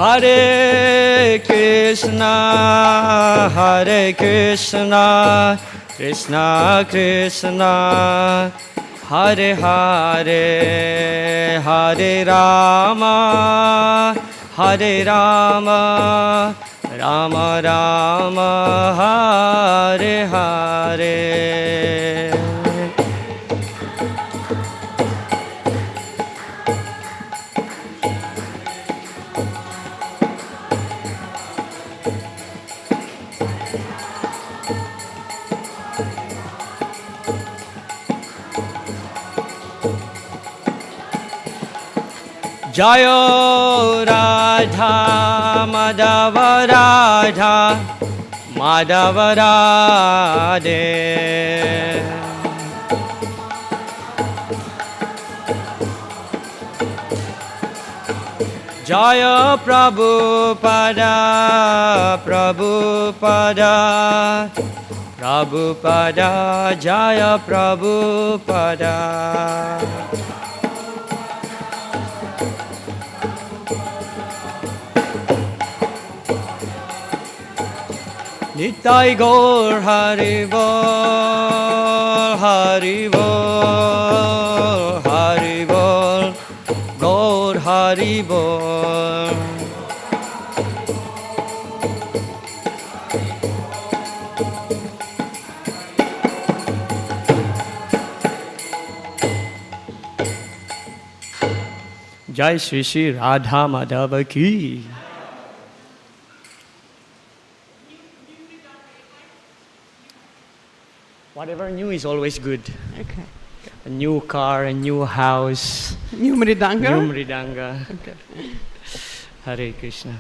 Hare Krishna, Krishna Krishna, Hare Hare, Hare Rama, Hare Rama, Rama Rama, Hare Hare. Jayo Radha Madhava Radha Madhava Radhe Jaya Prabhupada Prabhupada Prabhupada Jaya Prabhupada Nitai Gaur Hari Bol, Hari Bol, Hari Bol, Gaur Hari Bol. Jai Shri Shri Radha Madhava Ki. Whatever new is always good. Okay. A new car, a new house. New Mridanga? New Mridanga. Okay. Hare Krishna.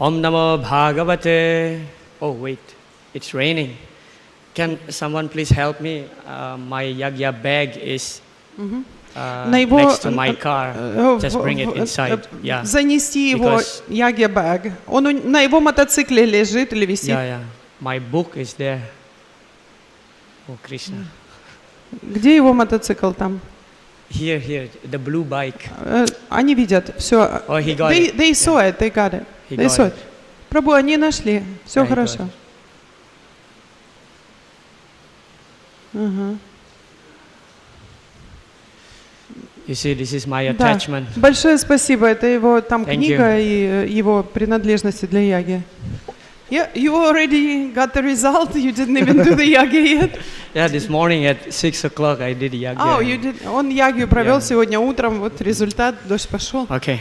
Om Namo Bhagavate. Oh wait, it's raining. Can someone please help me? My yagya bag is next to my car. Just bring it inside. Yeah. Занести его yagya bag. Он на его мотоцикле лежит или висит? Yeah, yeah. My book is there. Oh, Krishna. Где его мотоцикл там? Here, the blue bike. Они видят, все. Oh, he got it. They saw it, they got it. They saw it. Прабху, они нашли, все хорошо. You see, this is my attachment. Да. Большое спасибо, это его там книга и его принадлежности для яги. Yeah, you already got the result. You didn't even do the yagi yet. Yeah, this morning at 6 o'clock I did yagi. Oh, you did. Он ягию провел сегодня утром. Вот результат. Дождь пошел. Okay.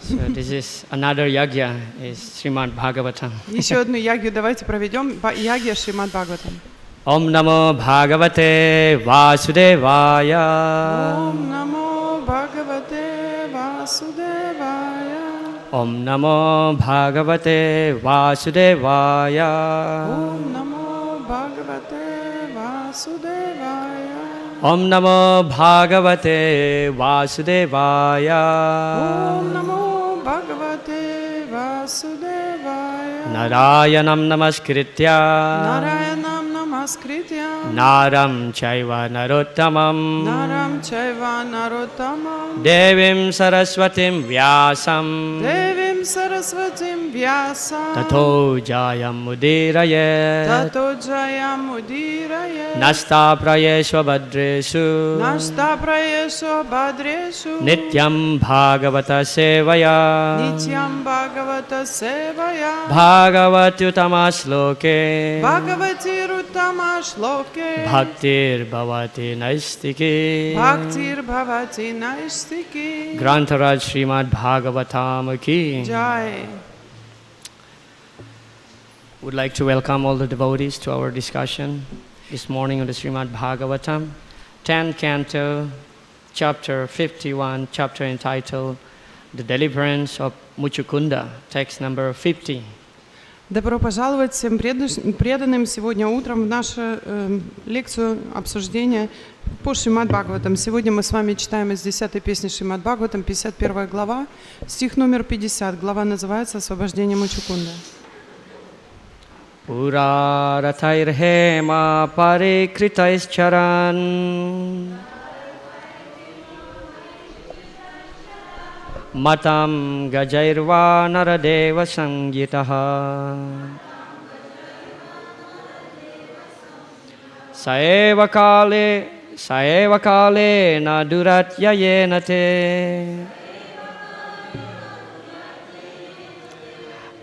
So this is another yagya. Is Srimad Bhagavatam. Еще одну ягию давайте проведем. Ягия Шримад Бхагаватам. Om Namo Bhagavate Vasudevaya. Om Namo Bhagavate Vasudevaya. Om Namo Bhagavate Vasudevaya. Om Namo Bhagavate Vasudevaya. Om Namo Bhagavate Vasudevaya. Om Namo Bhagavate Vasudevaya. Narayanam Namaskritya. Narayanam Namaskritya. Naram Chaiva Narottamam. Naram Chaiva Narottamam. Devim Saraswatim Vyasam. Devim Saraswatim Vyasam. Tato Jayam Udiraye. Tato Jayam Udiraye. Nasta Prayeshva Badreshu. Nasta Prayesho Badreshu. Nityam Bhagavata Sevaya. Nityam Bhagavata Sevaya. Bhagavati Uttama Shloke. Bhagavati Ruttama Shloke. Bhaktir Bhavati Naistiki. Bhaktir Bhavati Naistiki. Grantaraj Srimad Bhagavatam Ki. Jai. Would like to welcome all the devotees to our discussion this morning on the Srimad Bhagavatam, 10th canto, chapter 51, chapter entitled The Deliverance of Muchukunda, text number 50. Добро пожаловать всем преданным сегодня утром в нашу лекцию обсуждения по Шримад Бхагаватам. Сегодня мы с вами читаем из 10-й песни Шримад Бхагаватам, 51 глава, стих номер 50. Глава называется «Освобождение Мучукунда». Pura rathairhema parikritaischarан Matam gajairva naradeva sangitaha. Saeva kale na duratya yenate.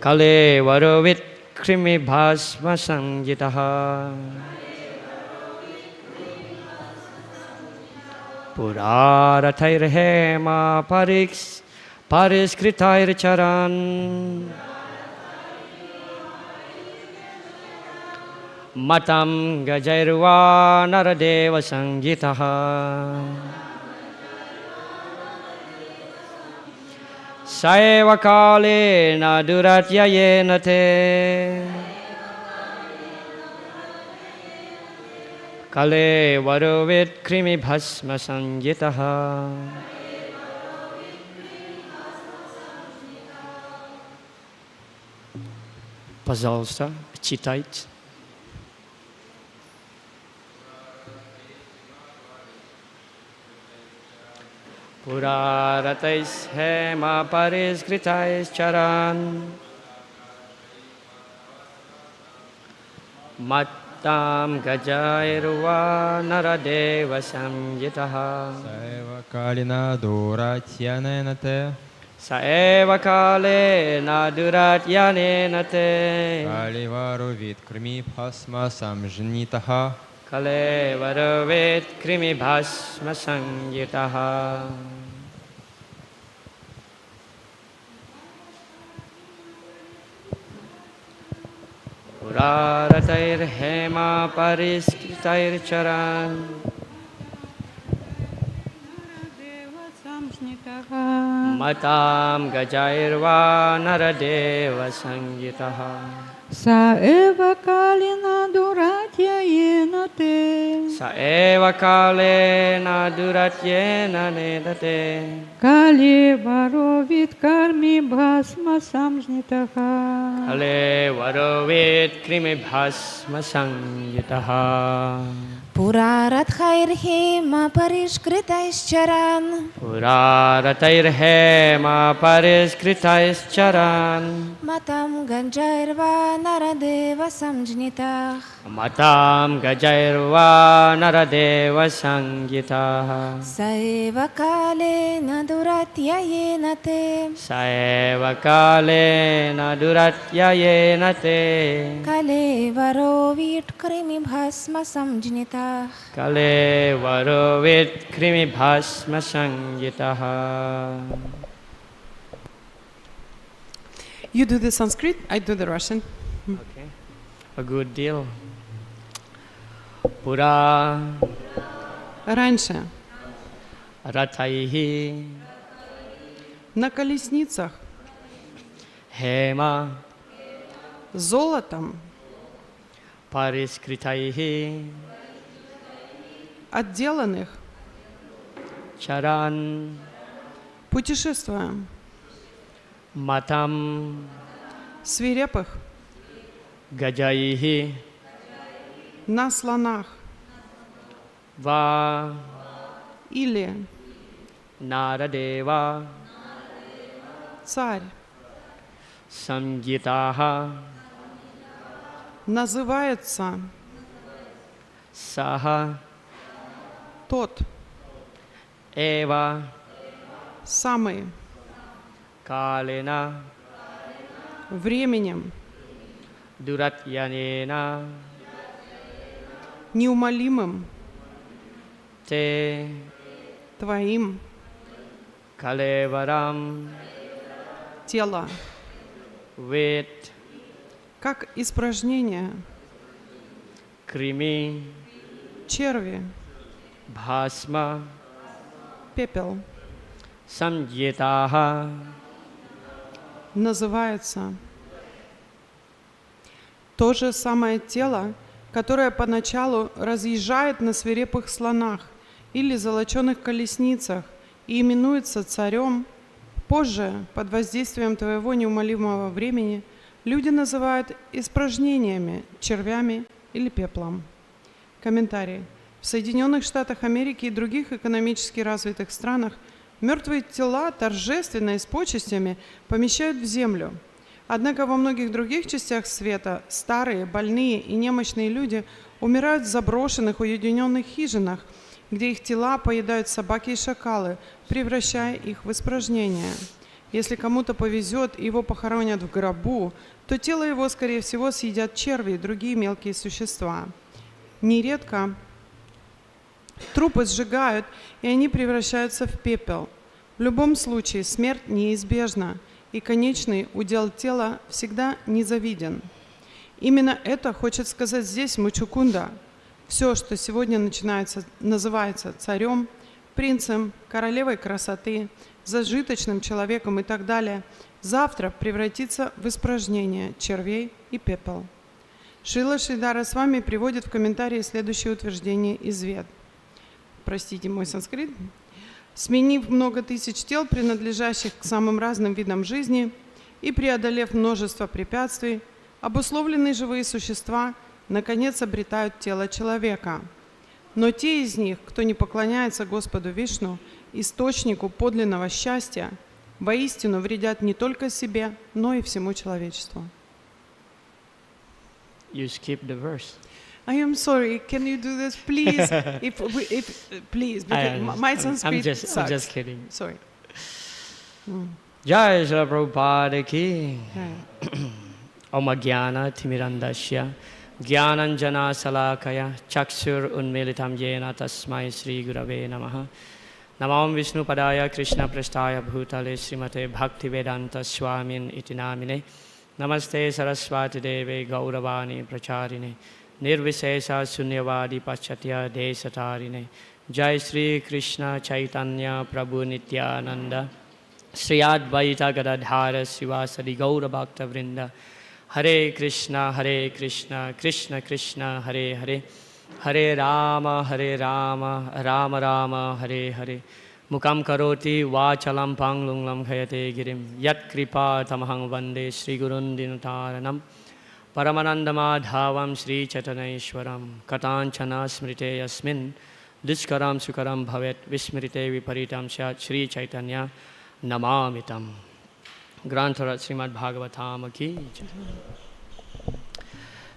Kale varovit krimi bhasma sangitaha. Purarathirhema pariskritayr charan. Matam gajairva naradeva sangitaha. Saeva kale na duratya yenate. Kale varovit krimi bhasma sangitaha. Пожалуйста, читайте. Puraratais hema pariskritais charan. Mattam gajairva naradeva samjitaha. Saeva kalina duratyanenate. Saeva kale naduratyanenate. Kalivarovit krimi bhasma samjnitaha. Kale varavit krimi bhasma sangyitaha. Purarathir hema pariskritayr charan. Matam gajairva naradeva sangyitaha. Saeva kalina duratya yenate. Saeva kale na duratyena nedate. Kali varovit karmi bhasma samjnitaha. Kale varovit krimi bhasma sangyitaha. Purarathirhema pariskritaischcharan. Purarathirhema pariskritaischcharan. Matam gajairva naradeva samjnitah. Matam gajairva naradeva sangyitaha. Saeva kale naduratya yenate. Saeva kale na duratya yenate. Kale varovit krimi bhasma samjnitah. Kale varovit krimi bhasma sangyitaha. You do the Sanskrit, I do the Russian. Okay, a good deal. Pura Раньше rathaihi на колесницах hema золотом pariskritaihi отделанных charan путешествуя, matam свирепых gajaihi на слонах va или naradeva царь samgitaha называется saha тот eva самый kalena временем duratyanena неумолимым te твоим kalevaram тело, vit как испражнение, krimi черви, bhasma пепел, samjitaha называется то же самое тело, которое поначалу разъезжает на свирепых слонах или золоченых колесницах и именуется царем. Позже, под воздействием твоего неумолимого времени, люди называют испражнениями, червями или пеплом. Комментарий. В Соединенных Штатах Америки и других экономически развитых странах Мертвые тела торжественно и с почестями помещают в землю. Однако во многих других частях света старые, больные и немощные люди умирают в заброшенных, уединенных хижинах, где их тела поедают собаки и шакалы, превращая их в испражнения. Если кому-то повезет и его похоронят в гробу, то тело его, скорее всего, съедят черви и другие мелкие существа. Нередко трупы сжигают, и они превращаются в пепел. В любом случае смерть неизбежна, и конечный удел тела всегда незавиден. Именно это хочет сказать здесь Мучукунда. Все, что сегодня называется царем, принцем, королевой красоты, зажиточным человеком и так далее, завтра превратится в испражнение червей и пепел. Шрила Шридара с вами приводит в комментарии следующее утверждение из Вед. Простите мой санскрит. Сменив много тысяч тел, принадлежащих к самым разным видам жизни, и преодолев множество препятствий, обусловленные живые существа наконец обретают тело человека. Но те из них, кто не поклоняется Господу Вишну, источнику подлинного счастья, воистину вредят не только себе, но и всему человечеству. You skip the verse. I am sorry. Can you do this, please? Please, because my Sanskrit I'm sucks. just kidding. Sorry. Jai Shri Prabhupada ki Om Jnana Timirandasya Jnananjana Salakaya Chakshur Unmilitam Yena Tasmai Sri Gurave Namaha Namam Vishnu Padaya Krishna Prasthaya Bhutale Srimate Bhaktivedanta Swamin Iti Namine Namaste Saraswati Deve Gauravani Pracharine Nirvisesa Sunyavadi Pachatya Desatarine Jai Sri Krishna Chaitanya Prabhu Nityananda Sri Advaita Gadadhara Sivasadi Gaura Bhakta Vrinda Hare Krishna Krishna Krishna Hare Hare Hare Rama Rama Rama Hare Hare Mukam Karoti Vachalam Panglunglam Khayate Girim Yat Kripa Tamahang Vande Sri Gurundinutaranam Paramanandamadhavam Sri Chaitanyeshwaram Katanchana Smrite Yasmin Duskaram Sukaram Bhavet Vismrite Viparitam Syat Sri Chaitanya Namamitam. Grantarat Srimad Bhagavatam ki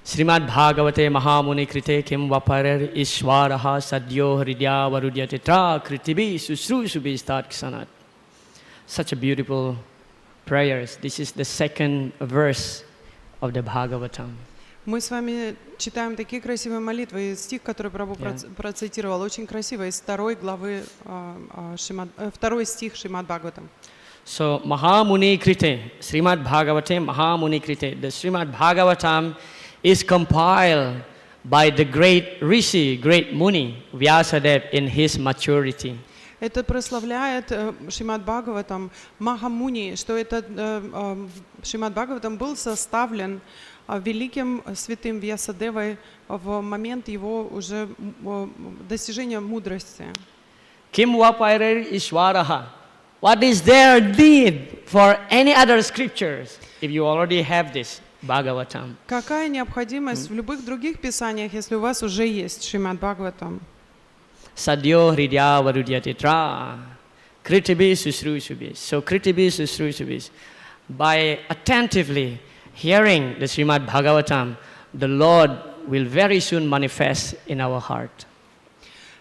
Srimad Bhagavate Mahamuni Krite Kim Vaparer Ishwaraha Sadyo Hridya Varudyate Tra Kritibi Susru Subistat Ksanat. Such a beautiful prayers. This is the second verse of the Bhagavatam. Мы с вами читаем такие красивые молитвы. Стих, который Прабху процитировал, очень красивый, из второй главы, второй стих Шримад Бхагаватам. So Mahamuni Krite, Srimad Bhagavate Mahamuni Krite. The Srimad Bhagavatam is compiled by the great Rishi, great Muni, Vyasadeva in his maturity. Это прославляет Шримад Бхагаватам Махамуни, что этот Шримад Бхагаватам был составлен великим святым Вьясадевой в момент его уже достижения мудрости. Kim Vapairer Ishwaraha. What is their need for any other scriptures if you already have this Bhagavatam? Какая необходимость в любых других писаниях, если у вас уже есть Шримад Бхагаватам? Sadyo Hridya Varudyate Tra Kritibi Susrusubis. So Kritibi Susrusubis. By attentively hearing the Srimad Bhagavatam, the Lord will very soon manifest in our heart.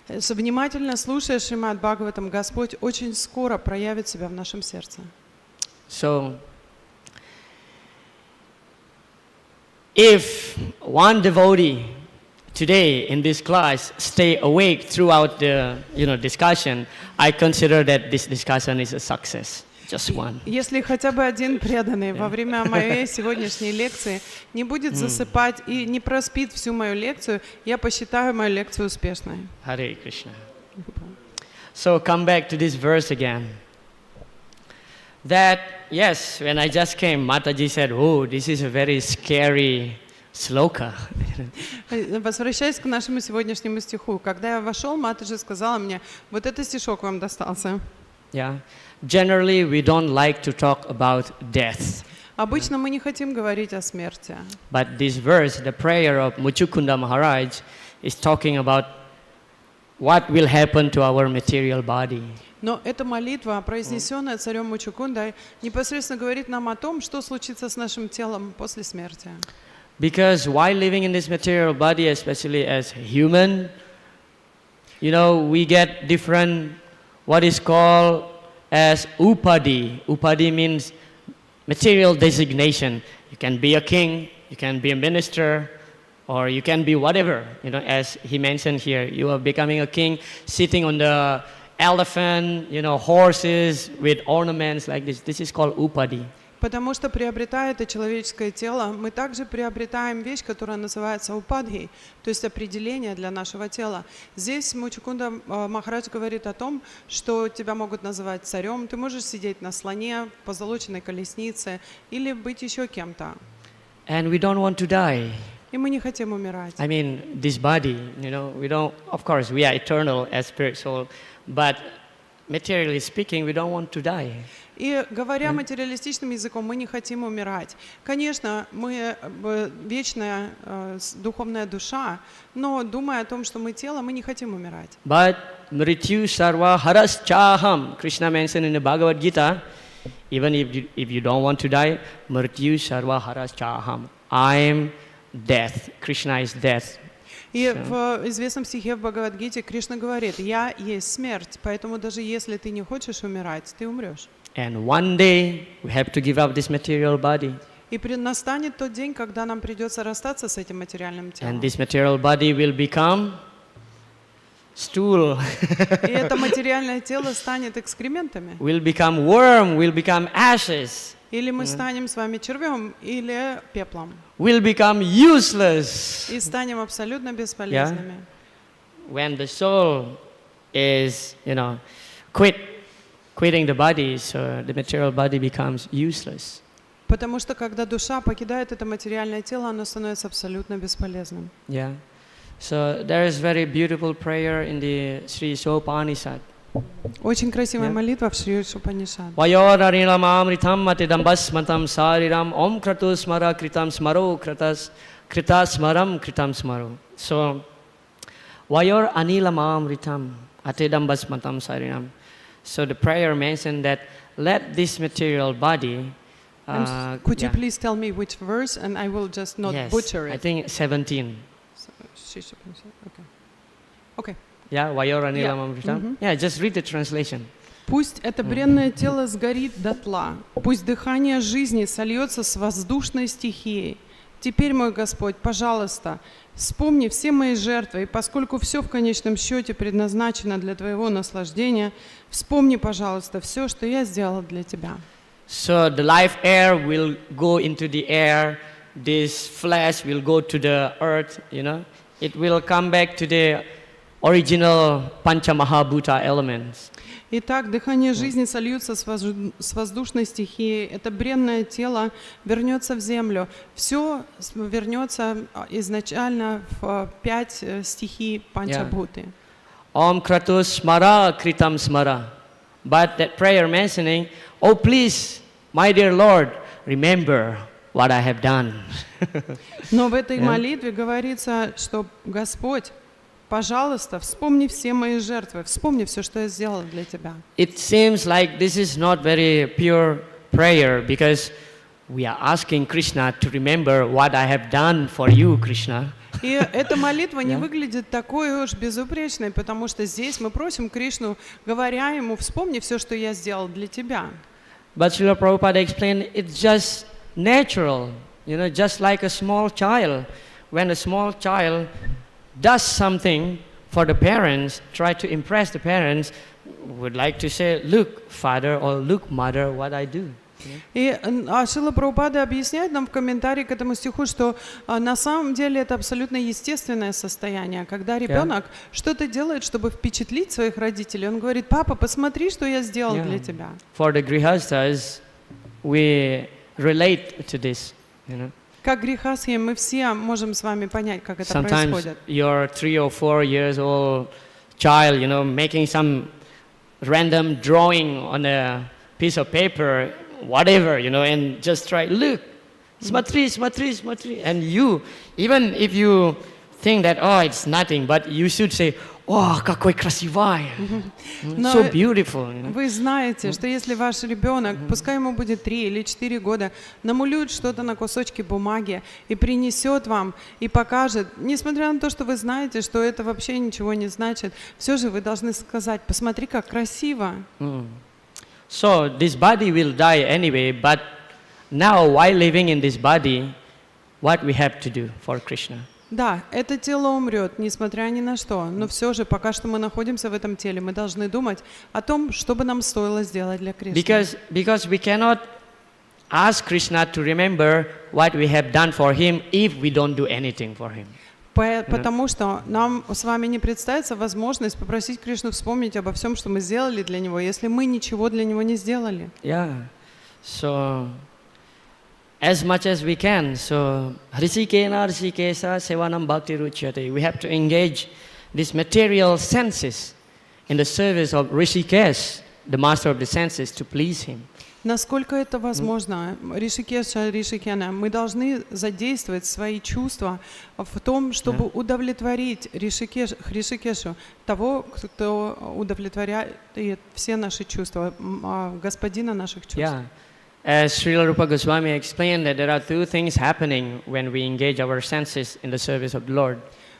Внимательно слушая Шримад Бхагаватам, Господь очень скоро проявит себя в нашем сердце. So, if one devotee today in this class stay awake throughout the discussion, I consider that this discussion is a success. Just one. Если хотя бы один преданный во время моей сегодняшней лекции не будет засыпать и не проспит всю мою лекцию, я посчитаю мою лекцию успешной. Hare Krishna. So come back to this verse again. That, yes, when I just came, Mataji said, oh, this is a very scary sloka. Возвращаясь к нашему сегодняшнему стиху, когда я вошел, Матаджи сказала мне, вот этот стишок вам достался. Yeah. Generally, we don't like to talk about death. Обычно мы не хотим говорить о смерти. But this verse, the prayer of Muchukunda Maharaj, is talking about what will happen to our material body. Но эта молитва, произнесенная царем Мучукундой, непосредственно говорит нам о том, что случится с нашим телом после смерти. Because while living in this material body, especially as human, we get different, what is called as upadi. Upadi means material designation. You can be a king, you can be a minister, or you can be whatever. As he mentioned here, you are becoming a king, sitting on the elephant, horses with ornaments like this. This is called upadi. Потому что, приобретая это человеческое тело, мы также приобретаем вещь, которая называется упадхи, то есть определение для нашего тела. Здесь Мучукунда Махарадж говорит о том, что тебя могут называть царем, ты можешь сидеть на слоне, позолоченной колеснице или быть еще кем-то. And we don't want to die. И мы не хотим умирать. I mean, this body, we don't, of course, we are eternal as spirit soul, but materially speaking, we don't want to die. И говоря материалистичным языком, мы не хотим умирать. Конечно, мы вечная духовная душа, но думая о том, что мы тело, мы не хотим умирать. But mrityu sarva haras chaham, Krishna mentioned in the Bhagavad Gita, even if you don't want to die, mrityu sarva haras chaham. I am death. Krishna is death. И в известном стихе в Бхагавад-гите Кришна говорит: «Я есть смерть, поэтому даже если ты не хочешь умирать, ты умрешь». And one day we have to give up this material body. И настанет тот день, когда нам придется расстаться с этим материальным телом. And this material body will become stool. И это материальное тело станет экскрементами. Will become worm, will become ashes. Или мы станем с вами червем, или пеплом. Will become useless. И станем абсолютно бесполезными. When the soul is, quitting the body, so the material body becomes useless. Потому что когда душа покидает это материальное тело, оно становится абсолютно бесполезным. Yeah. So there is very beautiful prayer in the Sri Sopanishad. Очень красивая молитва в Шри Шупанишад. Vayor arilam amritam matidam basmatam sariram om kratus smara kritam smaro kritas smaram kritam smaro. So Vayor anilam amritam atidam basmatam sariram. So the prayer mentioned that let this material body. Could you please tell me which verse, and I will just not butcher it. I think 17. Okay. Okay. Yeah, Vayor anilam amritam. Yeah, just read the translation. Пусть это бренное тело сгорит дотла, пусть дыхание жизни сольется с воздушной стихией. Теперь, мой Господь, пожалуйста, вспомни все мои жертвы, и поскольку все в конечном счете предназначено для Твоего наслаждения, вспомни, пожалуйста, все, что я сделал для Тебя. So the life air will go into the air, this flesh will go to the earth, It will come back to the original Pancha Mahabhuta elements. Итак, дыхание жизни сольются с воздушной стихией. Это бренное тело вернется в землю. Все вернется изначально в 5 стихий Панчабхуты. Om kratus smara kritam smara. But that prayer mentioning, oh please, my dear Lord, remember what I have done. Но в этой молитве говорится, что Господь, пожалуйста, вспомни все мои жертвы, вспомни все, что я сделал для Тебя. It seems like this is not very pure prayer because we are asking Krishna to remember what I have done for you, Krishna. И эта молитва не выглядит такой уж безупречной, потому что здесь мы просим Кришну, говоря ему: вспомни все, что я сделал для Тебя. But Srila Prabhupada explained it's just natural, just like a small child. When a small child does something for the parents, try to impress the parents, would like to say, look, father, or look, mother, what I do. И Шрила Прабхупада объясняет нам в комментарии к этому стиху, что на самом деле это абсолютно естественное состояние, когда ребенок что-то делает, чтобы впечатлить своих родителей. Он говорит: папа, посмотри, что я сделал для тебя. For the grihastas, we relate to this, Как грехасхи, мы все можем с вами понять, как это происходит. Sometimes your 3 or 4 years old child, making some random drawing on a piece of paper, whatever, and just try, look, smatri. And you, even if you think that, oh, it's nothing, but you should say, О, какой красивый! Но So beautiful. You know? вы знаете, что если ваш ребенок, пускай ему будет 3 или 4 года, намалюет что-то на кусочке бумаги и принесет вам, и покажет, несмотря на то, что вы знаете, что это вообще ничего не значит, все же вы должны сказать, посмотри, как красиво. So this body will die anyway, but now while living in this body, what we have to do for Krishna? Да, это тело умрет, несмотря ни на что, но все же, пока что мы находимся в этом теле, мы должны думать о том, что бы нам стоило сделать для Кришны. Because we cannot ask Krishna to remember what we have done for him if we don't do anything for him. Потому что нам с вами не представится возможность попросить Кришну вспомнить обо всем, что мы сделали для Него, если мы ничего для Него не сделали. Yeah. So as much as we can. So Hrishikena Hrishikesa Sevanam Bhakti Ruchyate. We have to engage these material senses in the service of Rishikesh, the master of the senses, to please him. Насколько это возможно, Ришикеша, Ришикена, мы должны задействовать свои чувства в том, чтобы удовлетворить Ришикешу, того, кто удовлетворяет все наши чувства, господина наших чувств. Yeah. As Srila Rupa Goswami explained, that there are two things happening when we engage our senses in the service of the Lord.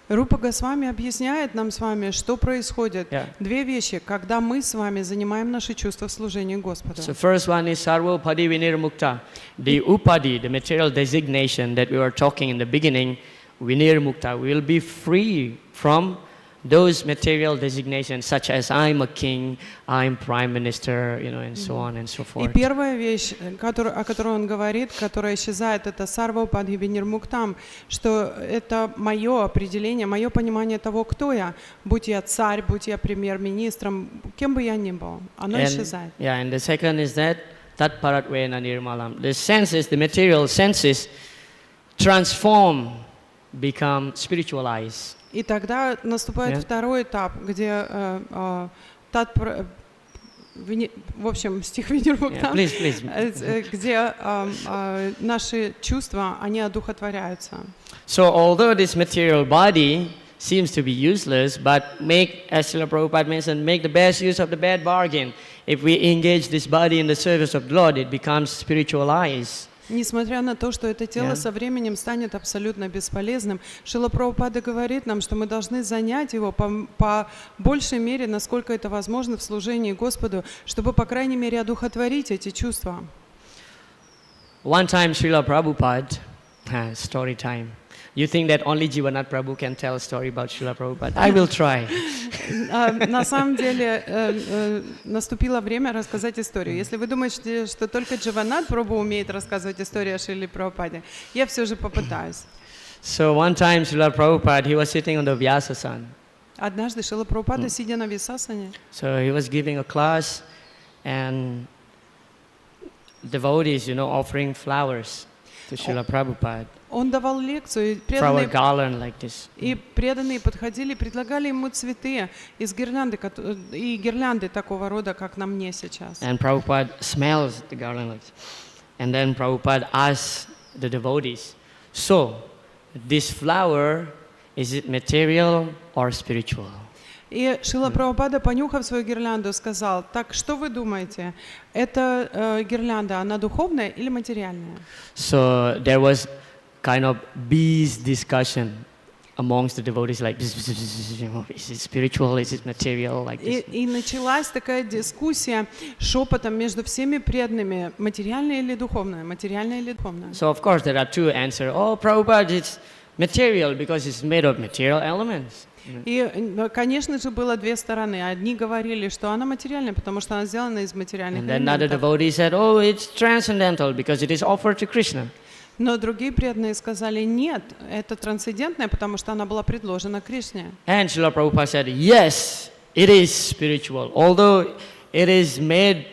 Рупа Госвами объясняет нам с вами, что происходит. Две вещи, когда мы с вами занимаем наши чувства в служении Господу. So first one is Sarva Upadi Vinirmukta. The Upadi, the material designation that we were talking in the beginning, Vinirmukta, will be free from those material designations, such as I'm a king, I'm prime minister, you know, and so on and so forth. И первая вещь, о которой он говорит, которая исчезает, это сарва упадхи винирмуктам, что это мое определение, мое понимание того, кто я, будь я царь, будь я премьер-министром, кем бы я ни был, оно исчезает. Yeah, and the second is that tat paratvena nirmalam. The senses, the material senses, transform, become spiritualized. И тогда наступает второй этап, где в общем, стих Винирмуктам, где наши чувства, они одухотворяются. So although this material body seems to be useless, but make, as Srila Prabhupada mentioned, make the best use of the bad bargain. If we engage this body in the service of the Lord, it becomes spiritualized. Несмотря на то, что это тело со временем станет абсолютно бесполезным, Шрила Прабхупада говорит нам, что мы должны занять его по большей мере, насколько это возможно, в служении Господу, чтобы, по крайней мере, одухотворить эти чувства. One time, Srila Prabhupada, story time. You think that only Jivanath Prabhu can tell a story about Srila Prabhupada? I will try. На самом деле наступило время рассказать историю. Если вы думаете, что только Дживанат Прабху умеет рассказывать историю о Шриле Прабхупаде, я все же попытаюсь. So one time, Srila Prabhupada, he was sitting on the Vyasasana. Однажды Шрила Прабхупада, сидя на Висасане, So he was giving a class, and devotees, you know, offering flowers to Srila Prabhupada. Он давал лекцию, Flower garland like this. И преданные подходили, предлагали ему цветы из гирлянды, и гирлянды такого рода, как на мне сейчас. And Prabhupada smells the garland like this. And then Prabhupada asks the devotees, so, this flower, is it material or spiritual? И Шрила Прабхупада, понюхав свою гирлянду, сказал, так, что вы думаете, эта гирлянда, она духовная или материальная? So there was kind of bees discussion amongst the devotees, like, is it spiritual, is it material, like this. И началась такая дискуссия шепотом между всеми преданными, материальная или духовная, материальная или духовная. So of course there are two answers. Oh, Prabhupada, it's material because it's made of material elements. И, конечно же, было две стороны. Одни говорили, что она материальная, потому что она сделана из материальных элементов. And then another devotee said, oh, it's transcendental because it is offered to Krishna. Но другие преданные сказали, нет, это трансцендентное, потому что она была предложена Кришне. And Srila Prabhupada said, yes, it is spiritual, although it is made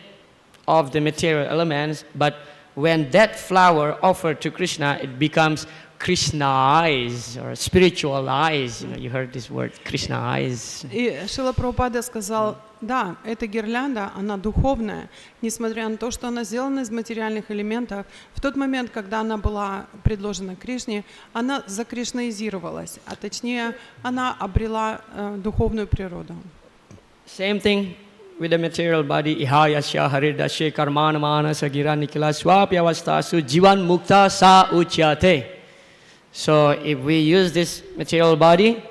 of the material elements, but when that flower offered to Krishna, it becomes Krishna eyes or spiritual eyes. You heard this word, Krishna eyes. И Шрила Прабхупада сказал, да, эта гирлянда, она духовная, несмотря на то, что она сделана из материальных элементов. В тот момент, когда она была предложена Кришне, она закришнаизировалась, а точнее, она обрела духовную природу. Same thing with the material body. Iha yasya haridasya karmana manasa gira nikila swapyavastasu jivan mukta sa uchyate. So if we use this material body,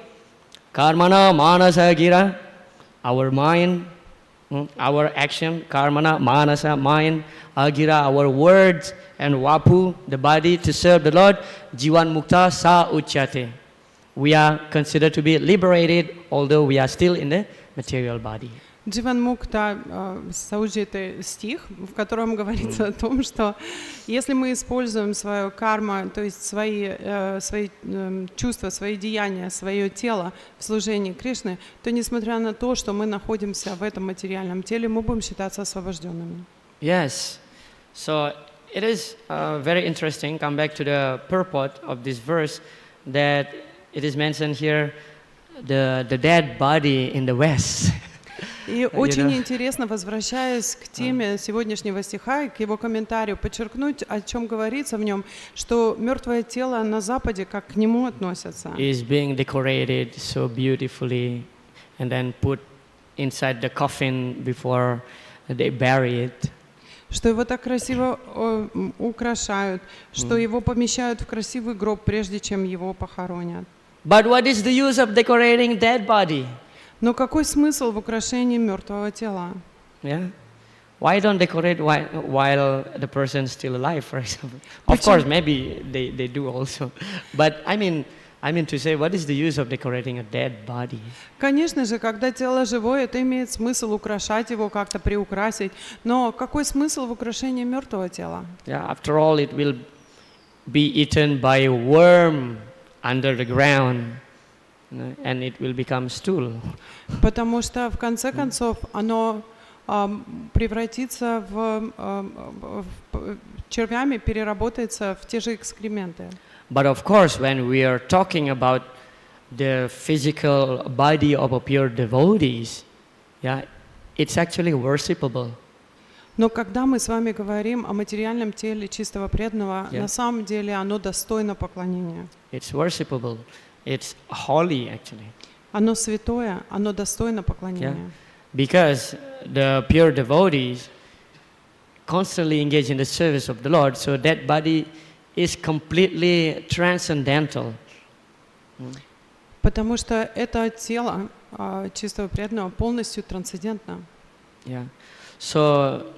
karmana manasa gira, our mind, our action, karmana manasa, mind, agira, our words, and vapu, the body, to serve the Lord, jivan mukta sa uchyate. We are considered to be liberated, although we are still in the material body. Дживан Мукта Сауджиты стих, в котором говорится о том, что если мы используем свою карму, то есть свои чувства, свои деяния, свое тело в служении Кришны, то несмотря на то, что мы находимся в этом материальном теле, мы будем считаться освобожденными. Yes. So it is very interesting, come back to the purport of this verse, that it is mentioned here, the dead body in the West. И очень интересно, возвращаясь к теме сегодняшнего стиха и к его комментарию, подчеркнуть, о чем говорится в нем, что мертвое тело на Западе, как к нему относятся. Is being decorated so beautifully and then put inside the coffin before they bury it. Что его так красиво украшают, что его помещают в красивый гроб, прежде чем его похоронят. But what is the use of decorating dead body? Но какой смысл в украшении мертвого тела? Yeah. Why don't decorate while the person is still alive, for example? Of course, maybe they do also. But I mean to say, what is the use of decorating a dead body? Конечно же, когда тело живое, это имеет смысл украшать его, как-то приукрасить. Но какой смысл в украшении мертвого тела? Yeah, after all, it will be eaten by a worm under the ground. And it will become stool. Потому что в конце концов оно превратится червями переработается в те же экскременты. But of course, when we are talking about the physical body of a pure devotees, yeah, it's actually worshipable. Но когда мы с вами говорим о материальном теле чистого преданного, на самом деле оно достойно поклонения. It's worshipable. It's holy, actually. Оно святое, оно достойно поклонения. Because the pure devotees constantly engage in the service of the Lord, so that body is completely transcendental. Потому что это тело чистого преданного полностью трансцендентно. Yeah. So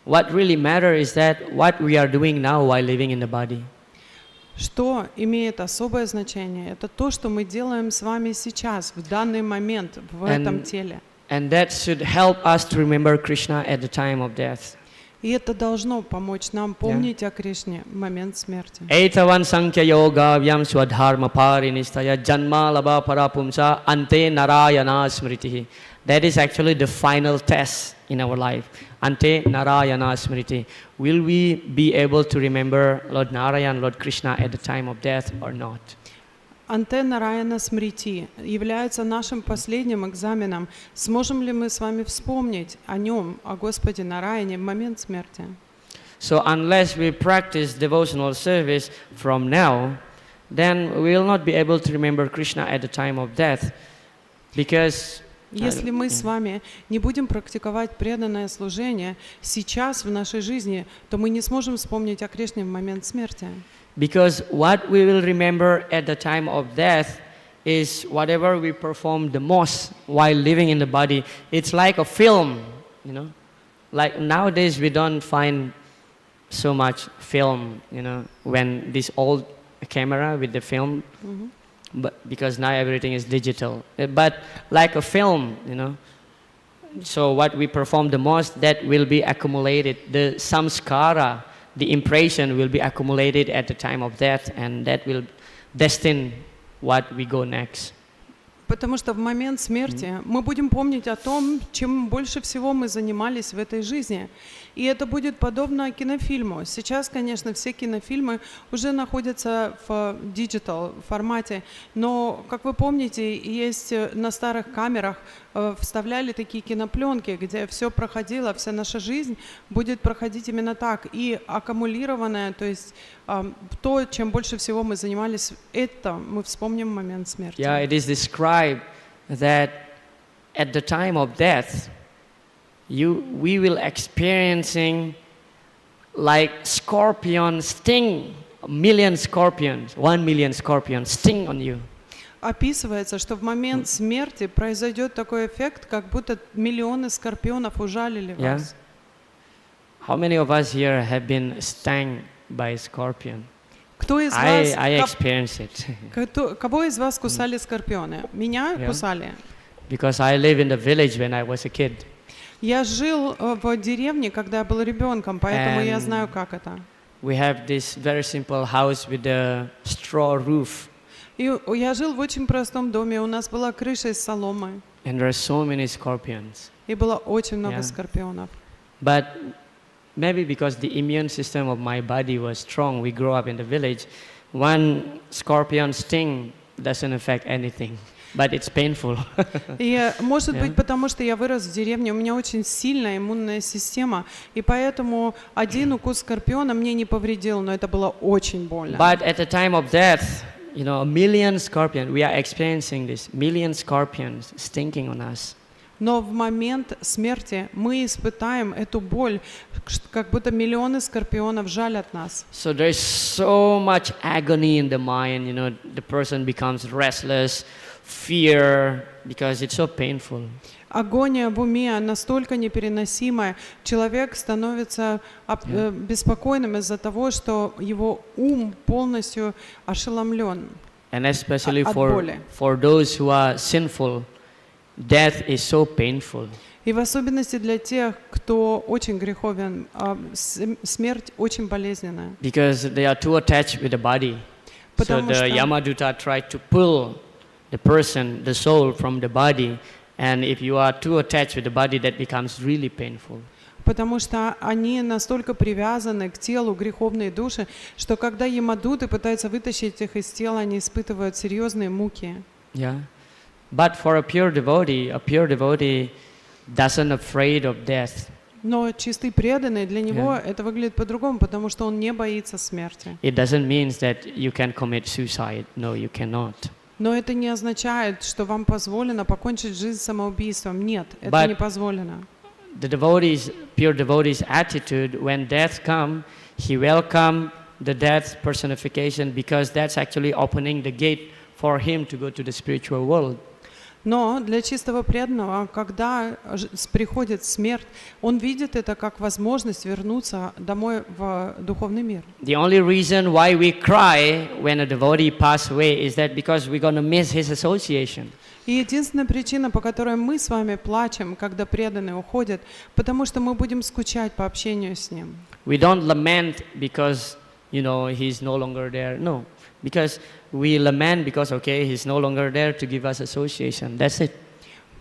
what really matters is that what we are doing now while living in the body. Что имеет особое значение, это то, что мы делаем с вами сейчас, в данный момент, в этом теле. And that should help us to remember Krishna at the time of death. И это должно помочь нам помнить о Кришне в момент смерти. Eitavan sankhya yoga vyam swadharma parinistaya janma laba parapumsa ante narayana smriti. That is actually the final test in our life. Ante narayana smriti. Will we be able to remember Lord Narayan, Lord Krishna at the time of death or not? Анте Нараяна Смрити является нашим последним экзаменом. Сможем ли мы с вами вспомнить о нем, о Господе Нараяне в момент смерти? So unless we practice devotional service from now, then we will not be able to remember Krishna at the time of death, because если мы с вами не будем практиковать преданное служение сейчас в нашей жизни, то мы не сможем вспомнить о Кришне в момент смерти. Because what we will remember at the time of death is whatever we perform the most while living in the body. It's like a film, you know. Like nowadays we don't find so much film, you know, when this old camera with the film, but because now everything is digital. But like a film, you know. So what we perform the most, that will be accumulated. The samskara, the impression will be accumulated at the time of death, and that will destine what we go next. Потому что в момент смерти мы будем помнить о том, чем больше всего мы занимались в этой жизни. И это будет подобно кинофильму. Сейчас, конечно, все кинофильмы уже находятся в диджитал формате, но, как вы помните, есть на старых камерах вставляли такие кинопленки, где все проходило, вся наша жизнь будет проходить именно так. И аккумулированное, то есть то, чем больше всего мы занимались, это мы вспомним в момент смерти. Yeah, it is described that at the time of death, we will experiencing like scorpion sting, 1 million scorpions sting on you. Описывается, что в момент смерти произойдет такой эффект, как будто миллионы скорпионов ужалили Yeah. вас. How many of us here have been stung by a scorpion? Кто из I вас, experienced it кого из вас кусали скорпионы? Меня Yeah. кусали. because I live in the village when I was a kid. Я жил в деревне, когда я был ребенком, поэтому я And знаю, как это. We have this very simple house with a straw roof, И я жил в очень простом доме, у нас была крыша из соломы, and there are so many scorpions. и было очень много Yeah. скорпионов. But maybe because the immune system of my body was strong, we grew up in the village. One scorpion sting doesn't affect anything, but it's painful. И может Yeah. быть, потому что я вырос в деревне, у меня очень сильная иммунная система, и поэтому один укус скорпиона мне не повредил, но это было очень больно. But at the time of death, 1 million scorpions, we are experiencing this, 1 million scorpions stinking on us. Но в момент смерти мы испытаем эту боль, как будто миллионы скорпионов жалят нас. So there is so much agony in the mind, the person becomes restless, fear, because it's so painful. Агония в уме настолько непереносимая, человек становится беспокойным из-за того, что его ум полностью ошеломлен. And especially От боли. for those who are sinful, death is so painful. И в особенности для тех, кто очень греховен, смерть очень болезненная. Because they are too attached with the body. So Потому the что- Yamaduta tried to pull the person, the soul from the body. And if you are too attached with the body, that becomes really painful. Потому что они настолько привязаны к телу, греховные души, что когда ямадуты пытаются вытащить их из тела, они испытывают серьезные муки. Yeah. But for a pure devotee doesn't afraid of death. Но чистый преданный, для него это выглядит по-другому, потому что он не боится смерти. It doesn't mean that you can commit suicide. No, you cannot. Но это не означает, что вам позволено покончить жизнь самоубийством. Нет, это But- не позволено. The pure devotee's attitude, when death comes, he welcomes the death personification because that's actually opening the gate for him to go to the spiritual world. Но для чистого преданного, когда приходит смерть, он видит это как возможность вернуться домой в духовный мир. The only reason why we cry when a devotee passes away is that because we're going to miss his association. И единственная причина, по которой мы с вами плачем, когда преданные уходят, потому что мы будем скучать по общению с ним. We don't lament because, he's no longer there. No, because we lament because, he's no longer there to give us association. That's it.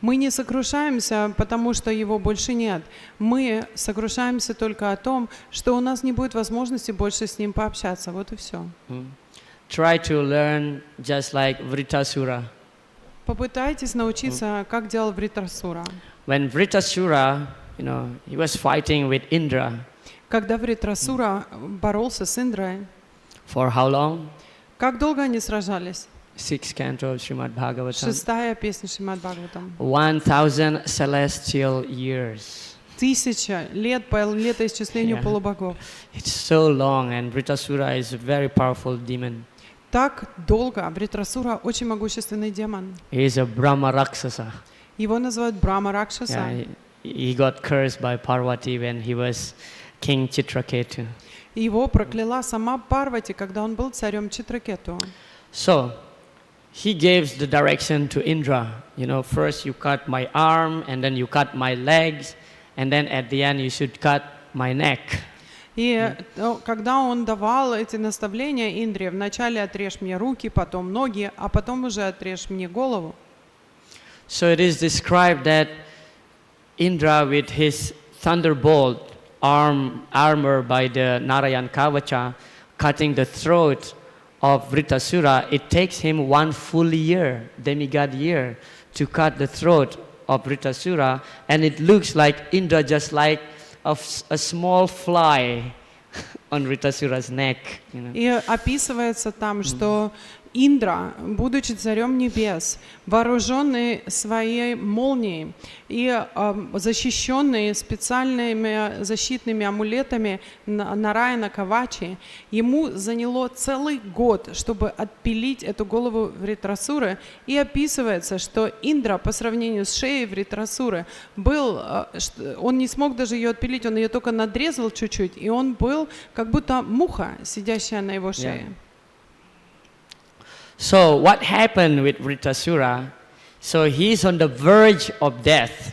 Мы не сокрушаемся, потому что его больше нет. Мы сокрушаемся только о том, что у нас не будет возможности больше с ним пообщаться. Вот и все. Try to learn just like Vritasura. Попытайтесь научиться, как делал Вритрасура. When Vritasura, he was fighting with Indra. Когда Вритрасура боролся с Индрой, For how long? как долго они сражались? 6th canto of Srimad Bhagavatam. 6-я песня Шримад Бхагаватам. 1000 celestial years. 1000 лет по летоисчислению Yeah. полубогов. It's so long, and Vritasura is a very powerful demon. Так долго. Вритрасура очень могущественный демон. He is a Brahma Rakshasa. Его называют Брахма Ракшаса. Yeah, he got cursed by Parvati when he was King Chitraketu. Его прокляла сама Парвати, когда он был царем Читракету. So, he gave the direction to Indra. First you cut my arm, and then you cut my legs, and then at the end you should cut my neck. И когда он давал эти наставления Индре, вначале отрежь мне руки, потом ноги, а потом уже отрежь мне голову. So it is described that Indra with his thunderbolt armor by the Narayan Kavacha cutting the throat of Vritasura, it takes him 1 full year, demigod year, to cut the throat of Vritasura, and it looks like Indra just like a small fly on Vritasura's neck. You know. И описывается там, что Индра, будучи царем небес, вооруженный своей молнией и защищенный специальными защитными амулетами Нараяна Кавачи, ему заняло целый год, чтобы отпилить эту голову Вритрасуры. И описывается, что Индра по сравнению с шеей Вритрасуры был, он не смог даже ее отпилить, он ее только надрезал чуть-чуть, и он был как будто муха, сидящая на его шее. Yeah. So what happened with Vritasura? So he's on the verge of death.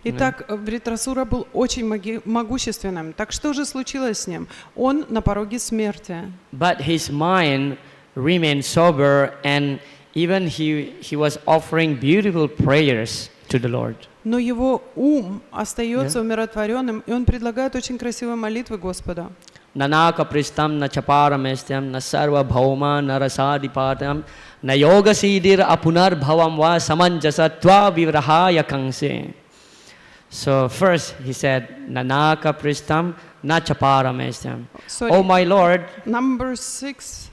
Итак, Вритрасура был очень могущественным. Так что же случилось с ним? Он на пороге смерти. But his mind remained sober, and even he was offering beautiful prayers to the Lord. Но его ум остается умиротворенным, и он предлагает очень красивые молитвы Господу. Nanaka pristam na chaparamestam na sarva bhauma na rasadipatam na yoga sidir apunar bhavam va samanjasatva vivrahaya kangse. So first he said, Nanaka pristam na chaparamestam. Oh my Lord. Number 6.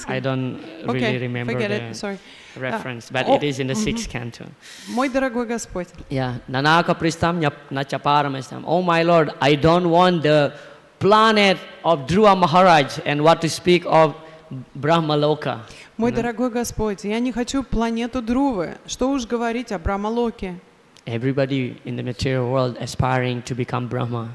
I don't really remember the reference, but it is in the 6th canto. Мой дорогой Господь. Yeah, Nanaka pristam na chaparamestam. Oh my Lord, I don't want the planet of Dhruva Maharaj, and what to speak of Brahmaloka. Мой дорогой Господь, я не хочу планету Друвы. Что уж говорить о Брахмалоке. Everybody in the material world aspiring to become Brahma.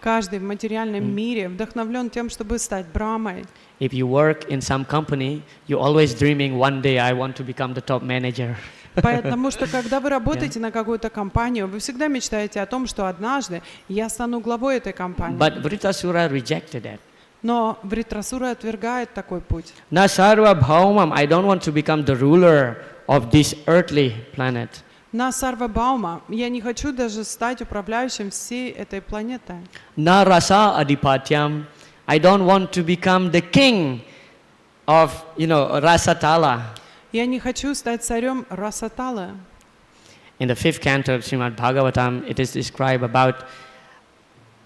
Каждый в материальном мире вдохновлен тем, чтобы стать Брахмой. If you work in some company, you're always dreaming one day I want to become the top manager. Потому что когда вы работаете на какую-то компанию, вы всегда мечтаете о том, что однажды я стану главой этой компании. But Vritasura rejected that. Но Вритрасура отвергает такой путь. Na sarva bhaumam, I don't want to become the ruler of this earthly planet. На Сарвабаума я не хочу даже стать управляющим всей этой планетой. Na rasa adipathyam, I don't want to become the king of, Rasatala. Я не хочу стать царем Расаталы. In the 5th canto of Srimad Bhagavatam, it is described about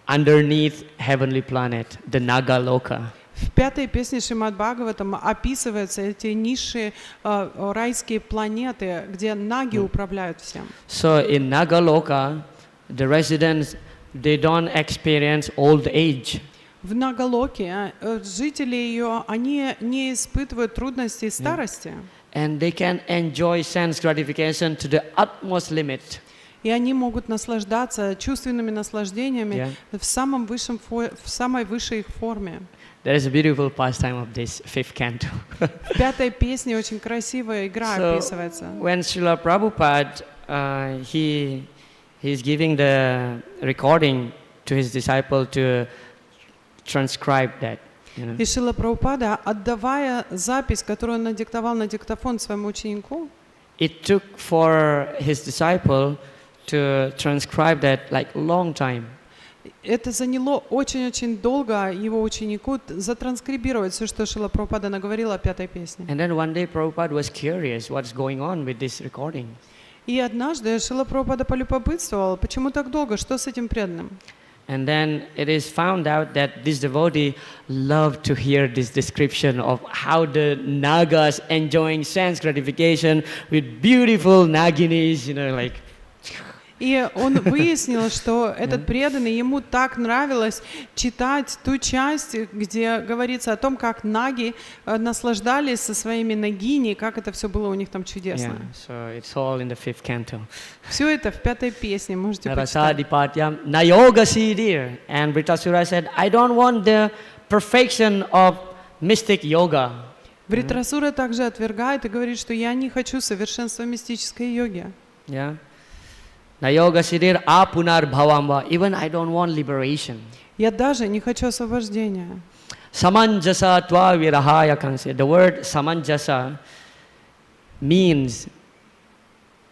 underneath heavenly planet, the Naga Loka. В 5-й песне Шримад Бхагаватам описываются эти низшие райские планеты, где наги управляют всем. So in Naga Loka, the residents, they don't experience old age. В Нагалоке жители ее, они не испытывают трудностей старости. And they can enjoy sense gratification to the utmost limit. И они могут наслаждаться чувственными наслаждениями в самой высшей их форме. There is a beautiful pastime of this 5th canto. В 5-й песне очень красивая игра описывается. When Srila Prabhupada, he's giving the recording to his disciple to transcribe that. И Шрила Прабхупада, отдавая запись, которую он надиктовал на диктофон своему ученику, it took for his disciple to transcribe that like long time. Это заняло очень-очень долго его ученику затранскрибировать все, что Шрила Прабхупада наговорил о 5-й песне. And then one day Prabhupada was curious what's going on with this recording. И однажды Шрила Прабхупада полюбопытствовал, почему так долго, что с этим преданным. And then it is found out that this devotee loved to hear this description of how the Nagas enjoying sense gratification with beautiful Naginis, like. И он выяснил, что этот преданный, ему так нравилось читать ту часть, где говорится о том, как наги наслаждались со своими нагини, как это все было у них там чудесно. So it's all in the 5th canto. Все это в 5-й песне, можете почитать. Na yoga siddhir. And Vritasura said, I don't want the perfection of mystic yoga. Вритрасура также отвергает и говорит, что я не хочу совершенства мистической йоги. Yeah. Na yoga siddhir apunar bhavamba. Even I don't want liberation. Я даже не хочу освобождения. Samanjasa tva virahaya kangse. The word samanjasa means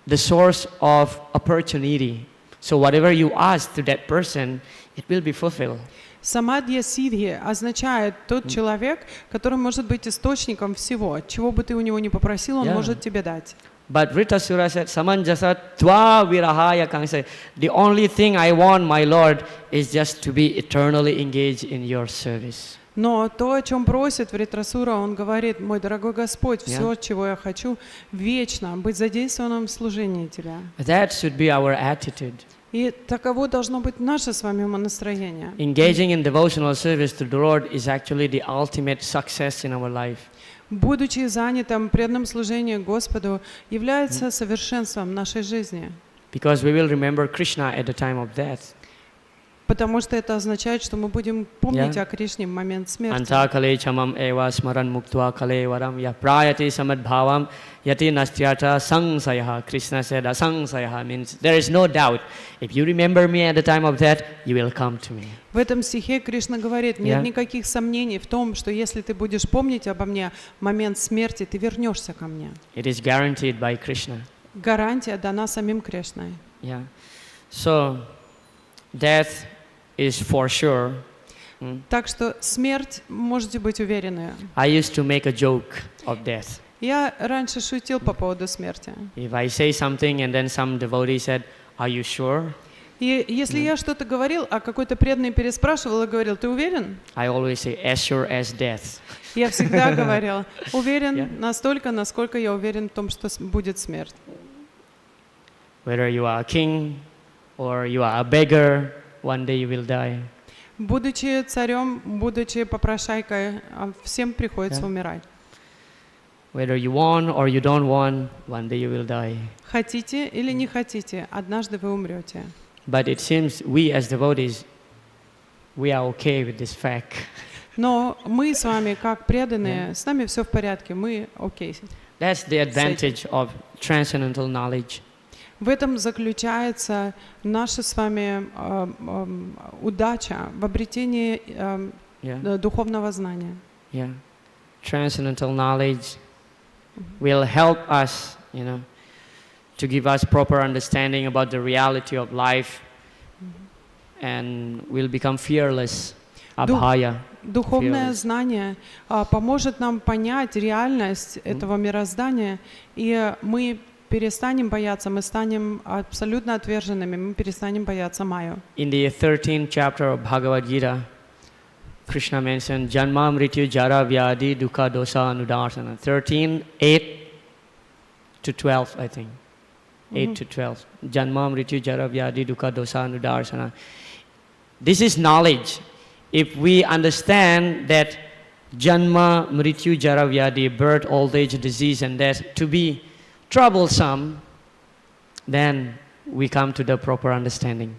the source of opportunity. So whatever you ask to that person, it will be fulfilled. Самадья сидхи означает тот человек, который может быть источником всего. Чего бы ты у него ни попросил, он может тебе дать. But Vritasura said, Samanjasa tva virahaya kangsa. The only thing I want, my Lord, is just to be eternally engaged in your service. Но то, о чем просит Вритрасура, он говорит: мой дорогой Господь, все, чего я хочу, вечно быть задействованным в служении Тебя. That should be our attitude. И таково должно быть наше с вами умонастроение. Engaging in devotional service to the Lord is actually the ultimate success in our life. Будучи занятым преданным служением Господу, является совершенством нашей жизни. Because we will remember Krishna at the time of death. Потому что это означает, что мы будем помнить о Кришне в момент смерти. Anta kale chamam eva smaran muktva kale varam ya prayati samadbhavam yati nastyata sangsayah. Krishna said asangsayah means there is no doubt. If you remember me at the time of death, you will come to me. В этом стихе Кришна говорит: нет никаких сомнений в том, что если ты будешь помнить обо мне в момент смерти, ты вернешься ко мне. It is guaranteed by Krishna. Гарантия дана самим Кришной. Yeah. So death is for sure. Так что смерть, можете быть уверены. I used to make a joke of death. Я раньше шутил по поводу смерти. If I say something and then some devotee said, "Are you sure?" И если я что-то говорил, а какой-то преданный переспрашивал и говорил: ты уверен? I always say, "As sure as death." Я всегда говорил: уверен настолько, насколько я уверен в том, что будет смерть. Whether you are a king or you are a beggar, one day you will die. Будучи царем, будучи попрошайкой, всем приходится умирать. Whether you want or you don't want, one day you will die. Хотите или не хотите, однажды вы умрете. But it seems we as devotees, we are okay with this fact. Но мы с вами, как преданные, с нами все в порядке, мы окей. That's the advantage of transcendental knowledge. В этом заключается наша с вами удача в обретении духовного знания. Yeah. Transcendental knowledge will help us, to give us proper understanding about the reality of life, and we'll become fearless. Abhaya. Духовное знание поможет нам понять реальность этого мироздания, и мы перестанем бояться, мы станем абсолютно отверженными, мы перестанем бояться Майю. In the 13th chapter of Bhagavad Gita, Krishna mentioned Janma Mrityu Jara Vyadi Dukkha Dosa Anudarsana. 13, 8 to 12, I think. 8 to 12. Janma Mrityu Jara Vyadi Dukkha Dosa Anudarsana. This is knowledge. If we understand that Janma Mrityu Jara Vyadi, birth, old age, disease and death, to be troublesome, then we come to the proper understanding.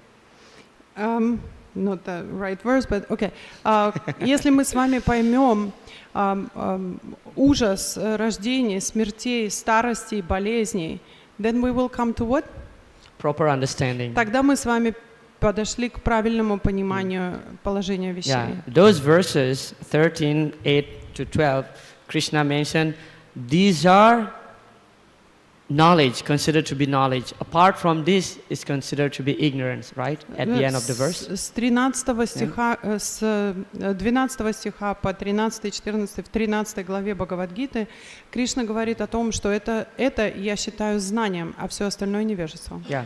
Not the right verse, but okay. Если мы с вами поймем ужас рождения, смертей, старостей, болезней, then we will come to what? Proper understanding. Тогда мы с вами подошли к правильному пониманию положения вещей. Yeah, those verses 13, 8 to 12, Krishna mentioned, these are knowledge, considered to be knowledge. Apart from this is considered to be ignorance, right? At the end of the verse. С 13 стиха, с 12 стиха по 13-14 в 13 главе Бхагавад-гиты Кришна говорит о том, что это я считаю знанием, а все остальное невежеством. Yeah.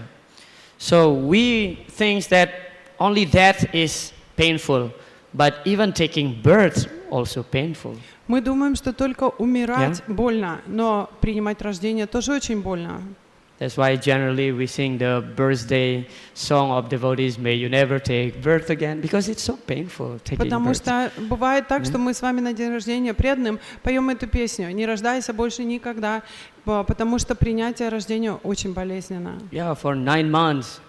So we think that only death is painful, but even taking birth also painful. Мы думаем, что только умирать больно, но принимать рождение тоже очень больно. That's why generally we sing the birthday song of devotees, may you never take birth again, because it's so painful taking Потому birth. что бывает так, что мы с вами на день рождения преданным поем эту песню «Не рождайся больше никогда», потому что принятие рождения очень болезненно. Yeah, for 9 months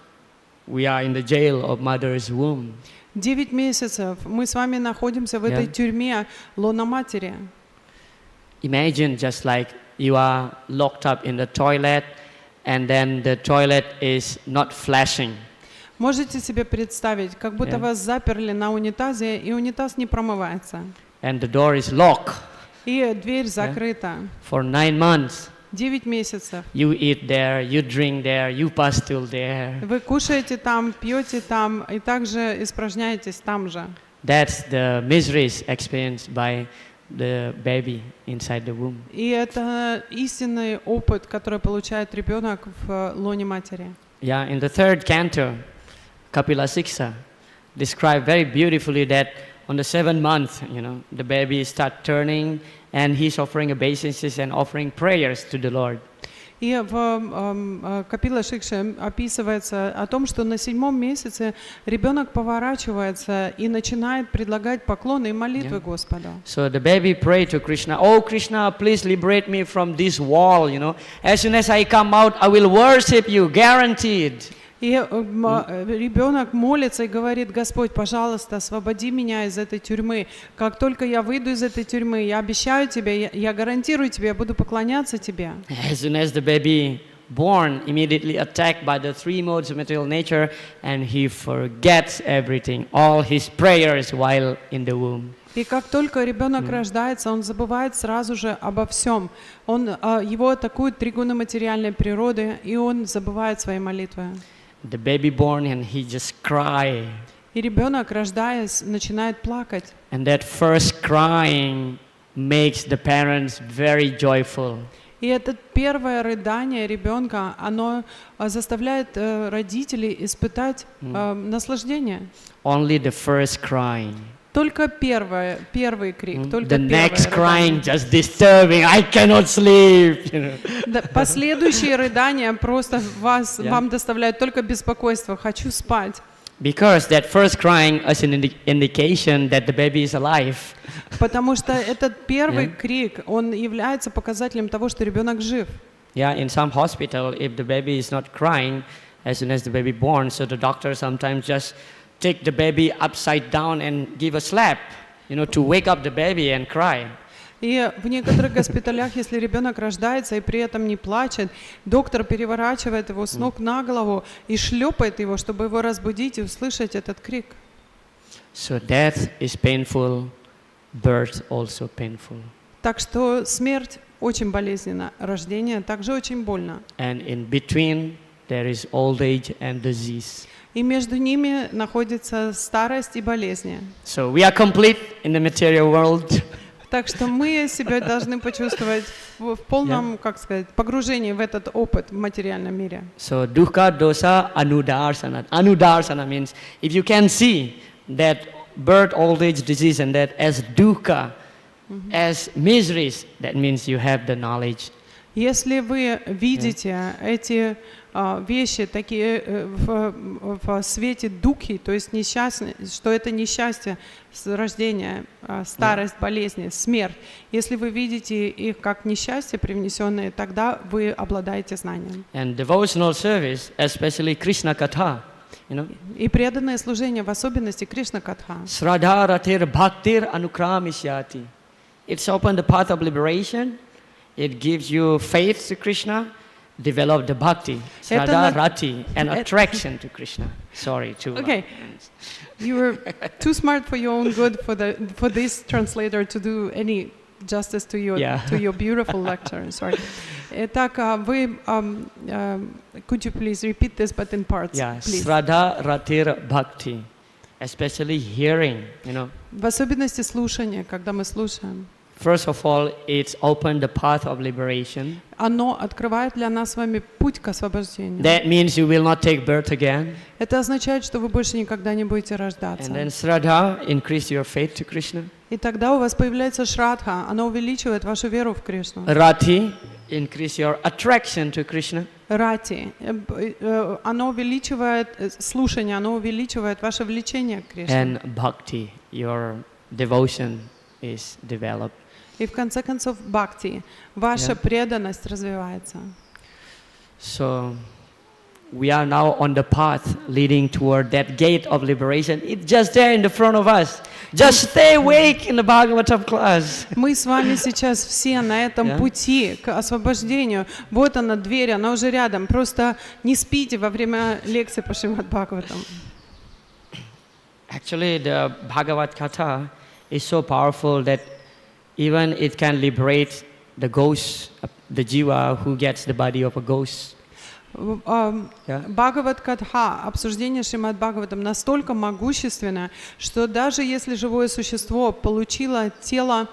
we are in the jail of mother's womb. 9 месяцев мы с вами находимся в этой тюрьме лона матери. Imagine just like you are locked up in the toilet and then the toilet is not flashing. Можете себе представить, как будто вас заперли на унитазе, и унитаз не промывается. And the door is locked. И дверь закрыта. For 9 months. 9 месяцев. You eat there, you drink there, you pastule there. Вы кушаете там, пьете там и также испражняетесь там же. That's the miseries experienced by the baby inside the womb. И это истинный опыт, который получает ребенок в лоне матери. Yeah, in the third canto, Kapila Siksa described very beautifully that on the 7th month, the baby start turning and he's offering obeisances and offering prayers to the Lord. И в Капила Шикше описывается о том, что на 7-м месяце ребенок поворачивается и начинает предлагать поклоны и молитвы Господу. So the baby prayed to Krishna, "Oh Krishna, please liberate me from this wall, As soon as I come out, I will worship you, guaranteed." И ребенок молится и говорит: Господь, пожалуйста, освободи меня из этой тюрьмы. Как только я выйду из этой тюрьмы, я обещаю тебе, я гарантирую тебе, я буду поклоняться тебе. As soon as the baby born, immediately attacked by the three modes of material nature, and he forgets everything, all his prayers while in the womb. И как только ребенок рождается, он забывает сразу же обо всем. Его атакуют три гуна материальной природы, и он забывает свои молитвы. The baby born and he just cry. И ребенок, рождаясь, начинает плакать. And that first crying makes the parents very joyful. И это первое рыдание ребенка, оно заставляет родителей испытать наслаждение. Only the first crying. Только первый крик, только The первое next рыдание. crying just disturbing. I cannot sleep. Да, последующие рыдания просто вам доставляют только беспокойство. Хочу спать. Because that first crying is an indication that the baby is alive. Потому что этот первый крик, он является показателем того, что ребенок жив. Yeah, in some hospital, if the baby is not crying as soon as the baby born, so the doctor sometimes just take the baby upside down and give a slap, to wake up the baby and cry. И в некоторых госпиталях, если ребенок рождается и при этом не плачет, доктор переворачивает его с ног на голову и шлепает его, чтобы его разбудить и услышать этот крик. So death is painful, birth also painful. Так что смерть очень болезненна, рождение также очень больно. And in between there is old age and disease. И между ними находится старость и болезни. So we are complete in the material world. Так что мы себя должны почувствовать в полном, погружении в этот опыт в материальном мире. So dukkha dosa anudarsana. Anudarsana means if you can see that birth, old age, disease and that as dukkha, as miseries, that means you have the knowledge. Если вы видите эти вещи такие в свете духи, то есть несчастье, что это несчастье, рождение, старость, болезни, смерть. Если вы видите их как несчастье привнесенные, тогда вы обладаете знанием. And devotional service, especially Krishna Katha, И преданное служение, в особенности Кришна Катха. Shraddha ratir bhaktir anukramishyati. It's open the path of liberation. It gives you faith to Krishna, develop the bhakti, Shraddha rati, and attraction to Krishna. Sorry, too long. Okay. You were too smart for your own good for this translator to do any justice to your beautiful lecture. Sorry. Итак, could you please repeat this, but in parts, Yeah, please? Shraddha ratir bhakti, especially hearing, В особенности слушание, когда мы слушаем. First of all, it's opened the path of liberation. Оно открывает для нас с вами путь к освобождению. That means you will not take birth again. Это означает, что вы больше никогда не будете рождаться. And then Shraddha, increase your faith to Krishna. И тогда у вас появляется шрадха, оно увеличивает вашу веру в Кришну. Rati, increase your attraction to Krishna. Рати, оно увеличивает слушание, оно увеличивает ваше влечение к Кришне. And bhakti, your devotion is developed. И в конце концов бхакти, ваша преданность развивается. So we are now on the path leading toward that gate of liberation. It's just there in the front of us. Just stay awake in the Bhagavatam class. Мы с вами сейчас все на этом пути к освобождению. Вот она дверь, она уже рядом. Просто не спите во время лекции по Шримад Бхагаватам. Actually, the Bhagavad Gita is so powerful that even it can liberate the ghosts the jiva who gets the body of a ghost. Yeah. Бхагават-катха, обсуждение Шримад Бхагаватам настолько могущественное, что даже если живое существо получило тело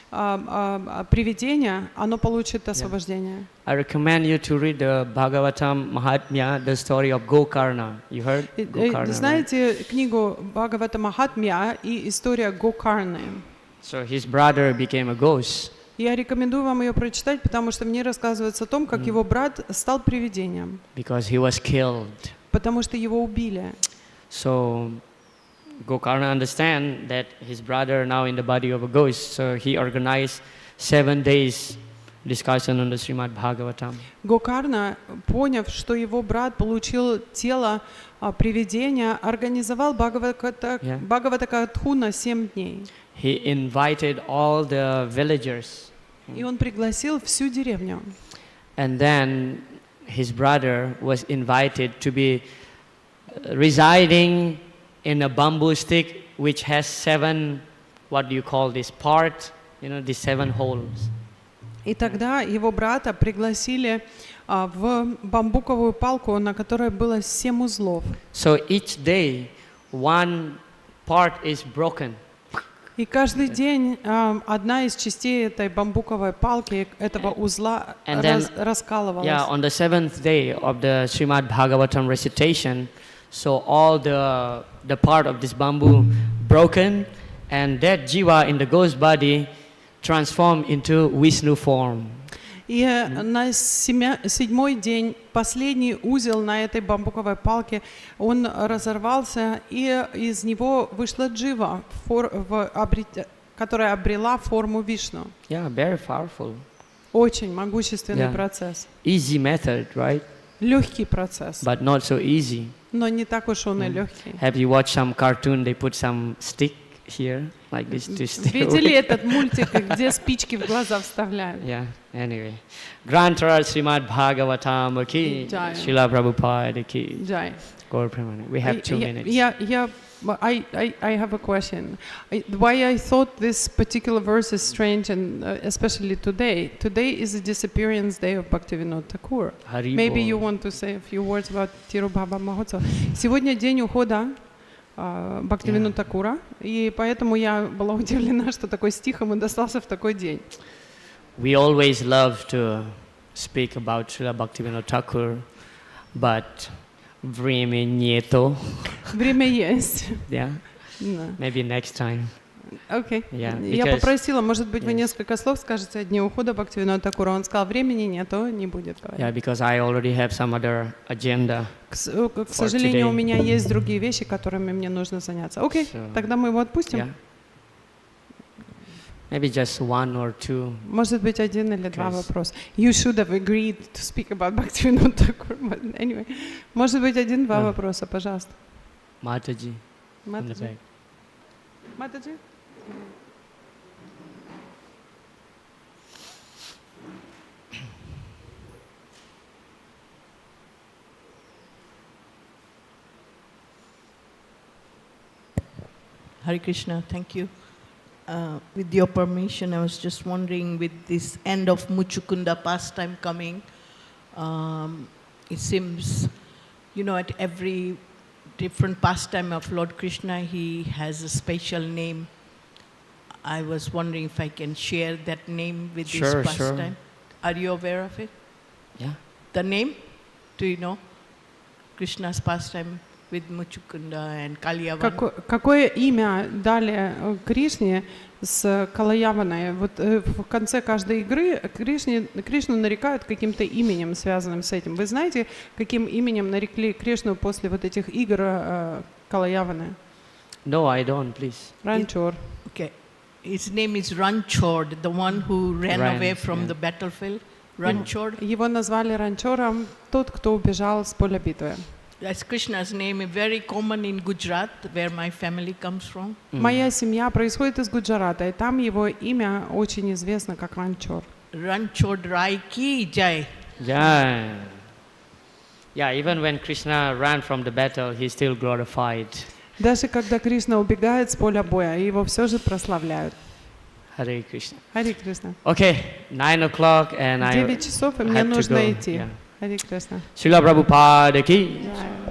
привидения, оно получит освобождение. I recommend you to read the Bhagavatam Mahatmya, the story of Gokarna. You heard Gokarna? Знаете книгу Бхагавата Махатмья и история Гокарны? So his brother became a ghost. Я рекомендую вам ее прочитать, потому что в ней рассказывается о том, как его брат стал привидением. Because he was killed. Потому что его убили. So Gokarna understand that his brother now in the body of a ghost. So he organized 7 days discussion on the Srimad Bhagavatam. Гокарна, поняв, что его брат получил тело привидения, организовал Бхагавата-катху на 7 дней. He invited all the villagers. И он пригласил всю деревню. And then his brother was invited to be residing in a bamboo stick which has 7, what do you call this, part, you know, the 7 holes. И тогда его брата пригласили в бамбуковую палку, на которой было 7 узлов. So each day, one part is broken. И каждый день одна из частей этой бамбуковой палки, этого узла, раскалывалась. Yeah, on the 7th day of the Srimad Bhagavatam recitation, so all the part of this bamboo broken, and that jiva in the ghost body transformed into Vishnu form. И на 7-й день последний узел на этой бамбуковой палке, он разорвался, и из него вышла джива, которая обрела форму Вишну. Yeah, very powerful. Очень могущественный процесс. Easy method, right? Легкий процесс. But not so easy. Но не так уж он и легкий. Have you watched some cartoon? They put some stick here, like this, to stay Видели awake? этот мультик, где спички в глаза вставляют? Yeah, anyway. Grantara Srimad Bhagavatam ki, Jai. Srila Prabhupada ki. Jai. Gaur Premanand. We have 2 minutes. I have a question. Why I thought this particular verse is strange, and especially today. Today is the disappearance day of Bhaktivinoda Thakur. Hari Maybe Bol. you want to say a few words about Тирубхава Махотсава. Сегодня день ухода Бхактивинода Такура, и поэтому я была удивлена, что такой стих ему достался в такой день. We always love to speak about Srila Bhaktivinoda Thakur, but время нету. Время есть. Yeah, Да. maybe next time. Окей. Yeah, Я because- попросила, может быть, вы Yes. несколько слов скажете о дне ухода Бхактивинода Такура. Он сказал, времени нету, не будет говорить. Yeah, because I already have some other agenda. К сожалению, today. у меня есть другие вещи, которыми мне нужно заняться. Окей, So, тогда мы его отпустим. Yeah. Maybe just 1 or 2. Может быть, 1 или 2 Yes. вопроса. You should have agreed to speak about Bhaktivinoda Thakur. But anyway, может быть, 1-2 Yeah. вопроса, пожалуйста. Mataji in the Матаджи. back. Матаджи? Hare Krishna, thank you. With your permission, I was just wondering, with this end of Muchukunda pastime coming, it seems, you know, at every different pastime of Lord Krishna, he has a special name. I was wondering if I can share that name with Sure, this sure. pastime. Are you aware of it? Yeah. The name? Do you know? Krishna's pastime with Muchukunda and Kaliyavan. Какое имя дали Кришне с Калаяваной? Вот в конце каждой игры Кришну нарекают каким-то именем, связанным с этим. Вы знаете, каким именем нарекли Кришну после вот этих игр Калаяваны? No, I don't, please. Ранчор. Okay. His name is Ranchod, the one who ran away from the battlefield. Ranchod. Его назвали Ранчором, тот, кто убежал с поля битвы. That's Krishna's name, very common in Gujarat, where my family comes from. Моя семья происходит из Гуджарата, и там его имя очень известно как Ранчор. Ranchod Rai ki jai. Yeah. Yeah, even when Krishna ran from the battle, he still glorified. Даже когда Кришна убегает с поля боя, его все же прославляют. Hare Krishna. Хари Кришна. Okay, 9 o'clock and I 9 часов, и мне have to нужно go. идти. Yeah. Хари Кришна. Srila Prabhupada ki. Jai.